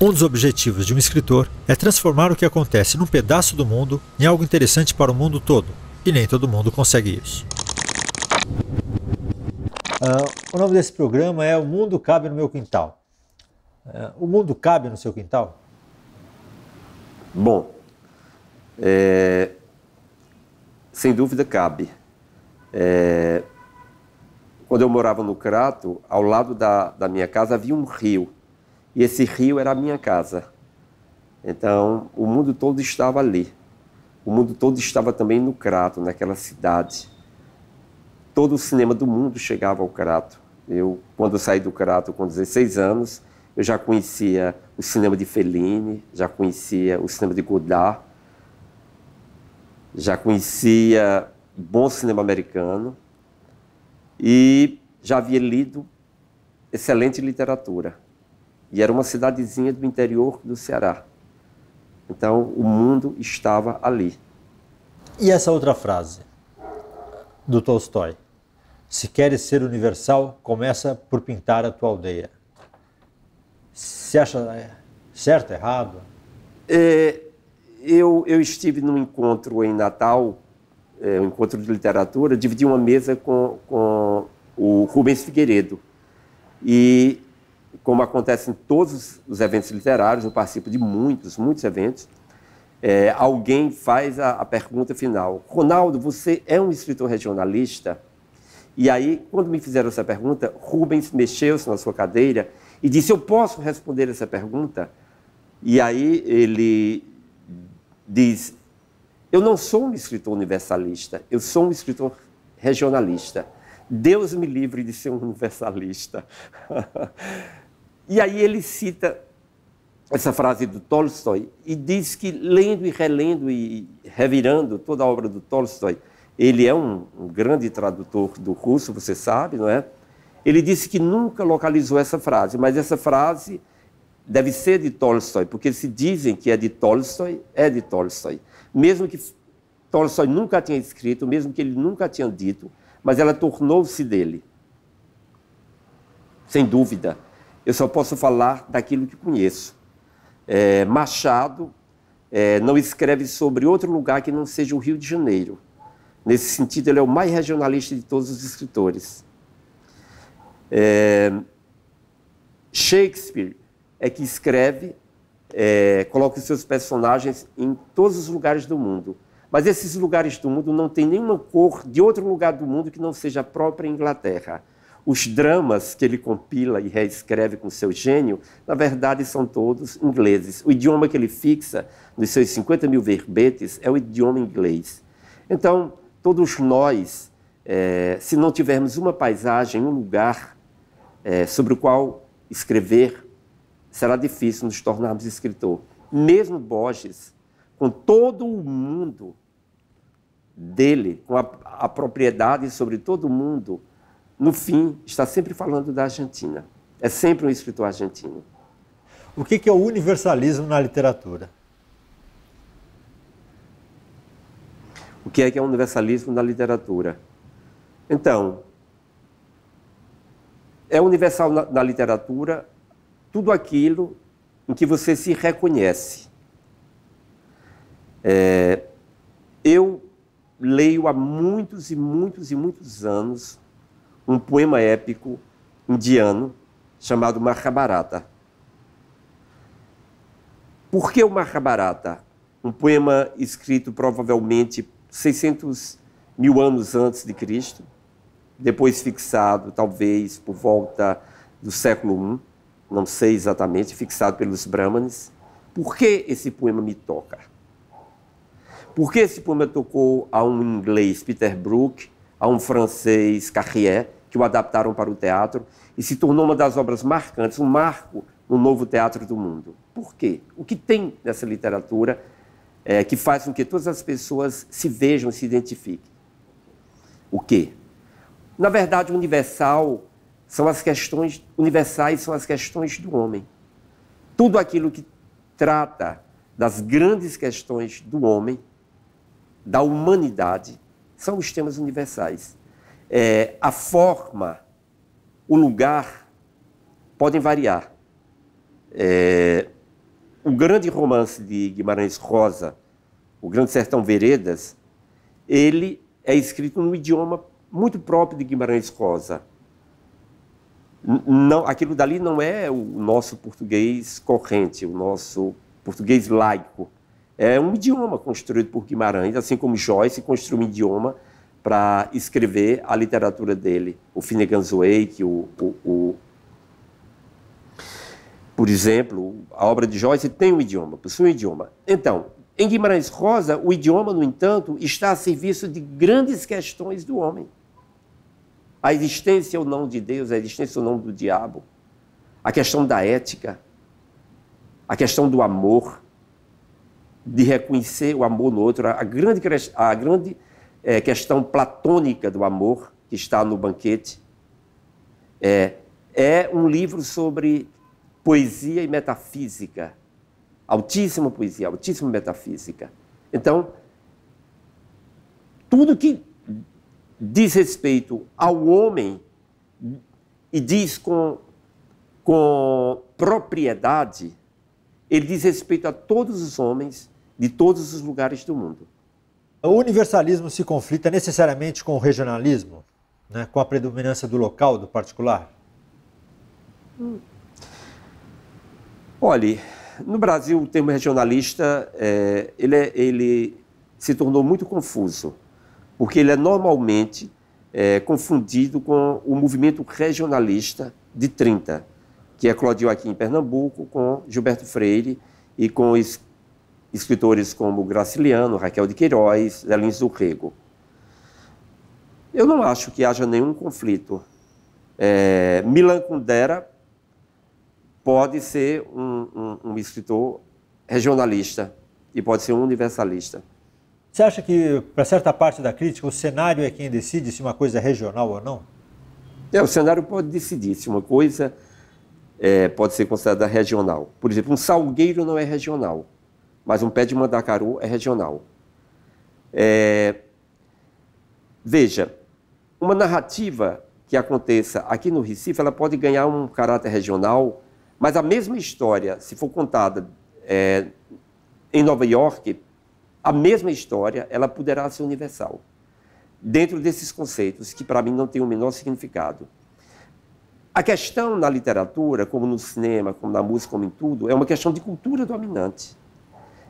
Um dos objetivos de um escritor é transformar o que acontece num pedaço do mundo em algo interessante para o mundo todo, e nem todo mundo consegue isso. O nome desse programa é O Mundo Cabe no Meu Quintal. O mundo cabe no seu quintal? Bom, sem dúvida cabe. Quando eu morava no Crato, ao lado da minha casa havia um rio. E esse rio era a minha casa. Então, o mundo todo estava ali. O mundo todo estava também no Crato, naquela cidade. Todo o cinema do mundo chegava ao Crato. Quando eu saí do Crato com 16 anos, eu já conhecia o cinema de Fellini, já conhecia o cinema de Godard, já conhecia bom cinema americano e já havia lido excelente literatura. E era uma cidadezinha do interior do Ceará. Então, o mundo estava ali. E essa outra frase do Tolstói? Se queres ser universal, começa por pintar a tua aldeia. Você acha certo, errado? Eu estive num encontro em Natal, um encontro de literatura, dividi uma mesa com o Rubens Figueiredo. E, como acontece em todos os eventos literários, eu participo de muitos eventos, alguém faz a pergunta final. Ronaldo, você é um escritor regionalista? E aí, quando me fizeram essa pergunta, Rubens mexeu-se na sua cadeira e disse, eu posso responder essa pergunta? E aí ele diz, eu não sou um escritor universalista, eu sou um escritor regionalista. Deus me livre de ser um universalista. E aí ele cita essa frase do Tolstói e diz que, lendo e relendo e revirando toda a obra do Tolstói, ele é um grande tradutor do russo, você sabe, não é? Ele disse que nunca localizou essa frase, mas essa frase deve ser de Tolstói, porque se dizem que é de Tolstói, é de Tolstói. Mesmo que Tolstói nunca tinha escrito, mesmo que ele nunca tinha dito, mas ela tornou-se dele. Sem dúvida. Eu só posso falar daquilo que conheço. Machado não escreve sobre outro lugar que não seja o Rio de Janeiro. Nesse sentido, ele é o mais regionalista de todos os escritores. Shakespeare é que escreve, coloca os seus personagens em todos os lugares do mundo. Mas esses lugares do mundo não têm nenhuma cor de outro lugar do mundo que não seja a própria Inglaterra. Os dramas que ele compila e reescreve com seu gênio, na verdade, são todos ingleses. O idioma que ele fixa nos seus 50 mil verbetes é o idioma inglês. Então, todos nós, se não tivermos uma paisagem, um lugar sobre o qual escrever, será difícil nos tornarmos escritor. Mesmo Borges, com todo o mundo dele, com a propriedade sobre todo o mundo, no fim, está sempre falando da Argentina. É sempre um escritor argentino. O que é o universalismo na literatura? O que é o universalismo na literatura? Então, é universal na literatura tudo aquilo em que você se reconhece. Eu leio há muitos anos um poema épico indiano chamado Mahabharata. Por que o Mahabharata? Um poema escrito provavelmente 600 mil anos antes de Cristo, depois fixado talvez por volta do século I, não sei exatamente, fixado pelos Brahmanes. Por que esse poema me toca? Por que esse poema tocou a um inglês, Peter Brook, a um francês, Carrier, que o adaptaram para o teatro, e se tornou uma das obras marcantes, um marco no novo teatro do mundo? Por quê? O que tem nessa literatura que faz com que todas as pessoas se vejam, se identifiquem? O quê? Na verdade, universais são as questões do homem. Tudo aquilo que trata das grandes questões do homem, da humanidade, são os temas universais. A forma, o lugar, podem variar. grande romance de Guimarães Rosa, O Grande Sertão Veredas, ele é escrito num idioma muito próprio de Guimarães Rosa. Não, aquilo dali não é o nosso português corrente, o nosso português laico. É um idioma construído por Guimarães, assim como Joyce construiu um idioma para escrever a literatura dele. O Finnegan's Wake, por exemplo, a obra de Joyce tem um idioma, possui um idioma. Então, em Guimarães Rosa, o idioma, no entanto, está a serviço de grandes questões do homem. A existência ou não de Deus, a existência ou não do diabo, a questão da ética, a questão do amor, de reconhecer o amor no outro, a grande questão platônica do amor, que está no Banquete. É um livro sobre poesia e metafísica, altíssima poesia, altíssima metafísica. Então, tudo que diz respeito ao homem e diz com propriedade, ele diz respeito a todos os homens de todos os lugares do mundo. O universalismo se conflita necessariamente com o regionalismo, né? Com a predominância do local, do particular? Olhe, no Brasil o termo regionalista ele se tornou muito confuso, porque ele é normalmente confundido com o movimento regionalista de 30, que eclodiu aqui em Pernambuco com Gilberto Freire e com escritores como Graciliano, Raquel de Queiroz, Zé Lins do Rego. Eu não acho que haja nenhum conflito. Milan Kundera pode ser um escritor regionalista e pode ser um universalista. Você acha que, para certa parte da crítica, o cenário é quem decide se uma coisa é regional ou não? O cenário pode decidir se uma coisa pode ser considerada regional. Por exemplo, um salgueiro não é regional, mas um pé de mandacaru é regional. Veja, uma narrativa que aconteça aqui no Recife, ela pode ganhar um caráter regional, mas a mesma história, se for contada em Nova York, a mesma história, ela poderá ser universal. Dentro desses conceitos, que para mim não tem o menor significado. A questão na literatura, como no cinema, como na música, como em tudo, é uma questão de cultura dominante.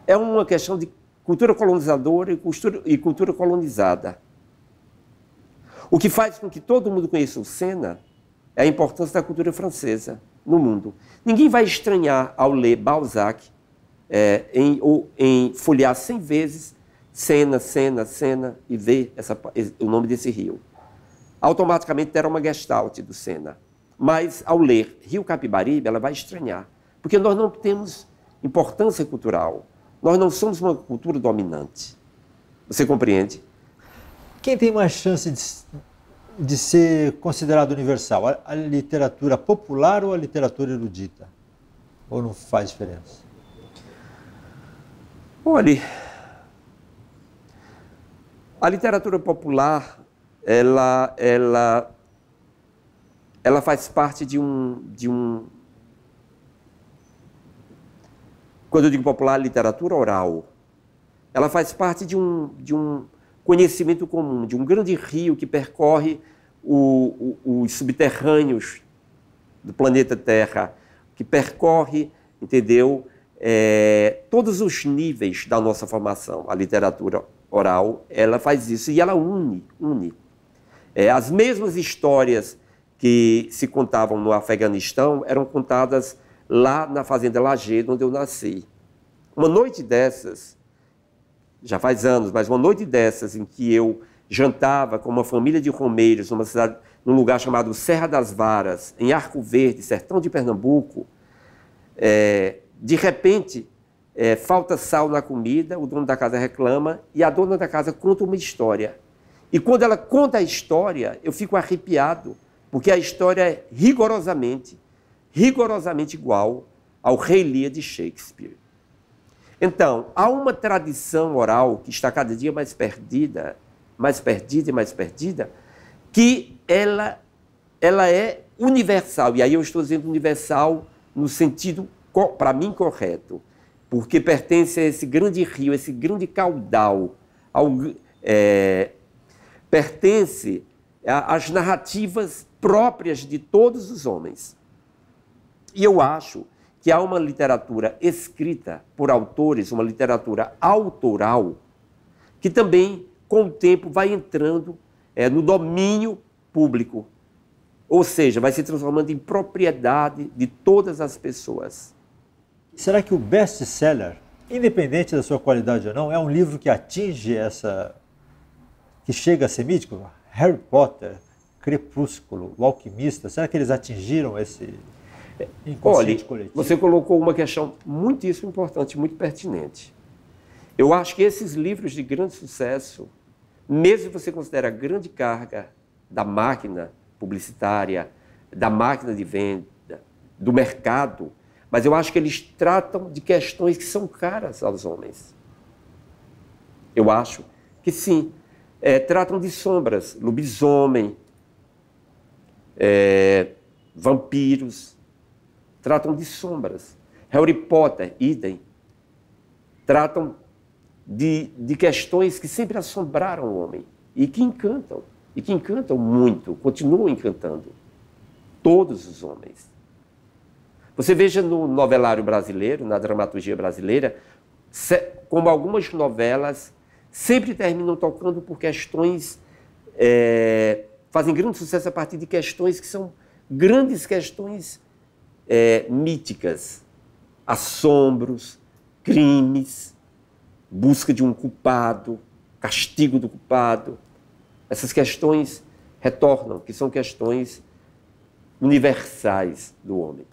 É uma questão de cultura colonizadora e cultura colonizada. O que faz com que todo mundo conheça o Senna é a importância da cultura francesa no mundo. Ninguém vai estranhar ao ler Balzac, em folhear 100 vezes Senna, e ver o nome desse rio. Automaticamente terá uma gestalt do Senna. Mas, ao ler Rio Capibaribe, ela vai estranhar. Porque nós não temos importância cultural. Nós não somos uma cultura dominante. Você compreende? Quem tem mais chance de ser considerado universal? A literatura popular ou a literatura erudita? Ou não faz diferença? Olha, a literatura popular, ela faz parte de um... Quando eu digo popular, literatura oral, ela faz parte de um conhecimento comum, de um grande rio que percorre os subterrâneos do planeta Terra, que percorre, entendeu, todos os níveis da nossa formação. A literatura oral, ela faz isso e ela une. As mesmas histórias que se contavam no Afeganistão eram contadas lá na Fazenda Lajedo, onde eu nasci. Uma noite dessas, já faz anos, mas uma noite dessas em que eu jantava com uma família de romeiros num lugar chamado Serra das Varas, em Arco Verde, sertão de Pernambuco, de repente, falta sal na comida, o dono da casa reclama e a dona da casa conta uma história. E quando ela conta a história, eu fico arrepiado, porque a história é rigorosamente igual ao Rei Lear de Shakespeare. Então, há uma tradição oral que está cada dia mais perdida, que ela é universal. E aí eu estou dizendo universal no sentido, para mim, correto. porque pertence a esse grande rio, esse grande caudal, pertence às narrativas próprias de todos os homens. E eu acho que há uma literatura escrita por autores, uma literatura autoral, que também, com o tempo, vai entrando no domínio público. Ou seja, vai se transformando em propriedade de todas as pessoas. Será que o best-seller, independente da sua qualidade ou não, é um livro que atinge que chega a ser mítico? Harry Potter, Crepúsculo, O Alquimista, será que eles atingiram esse inconsciente coletivo? Você colocou uma questão muitíssimo importante, muito pertinente. Eu acho que esses livros de grande sucesso, mesmo que você considere a grande carga da máquina publicitária, da máquina de venda, do mercado, mas eu acho que eles tratam de questões que são caras aos homens. Eu acho que sim. Tratam de sombras, lobisomem, vampiros, tratam de sombras. Harry Potter, idem, tratam de questões que sempre assombraram o homem e que encantam muito, continuam encantando todos os homens. Você veja no novelário brasileiro, na dramaturgia brasileira, como algumas novelas sempre terminam tocando por questões, fazem grande sucesso a partir de questões que são grandes questões míticas, assombros, crimes, busca de um culpado, castigo do culpado. Essas questões retornam, que são questões universais do homem.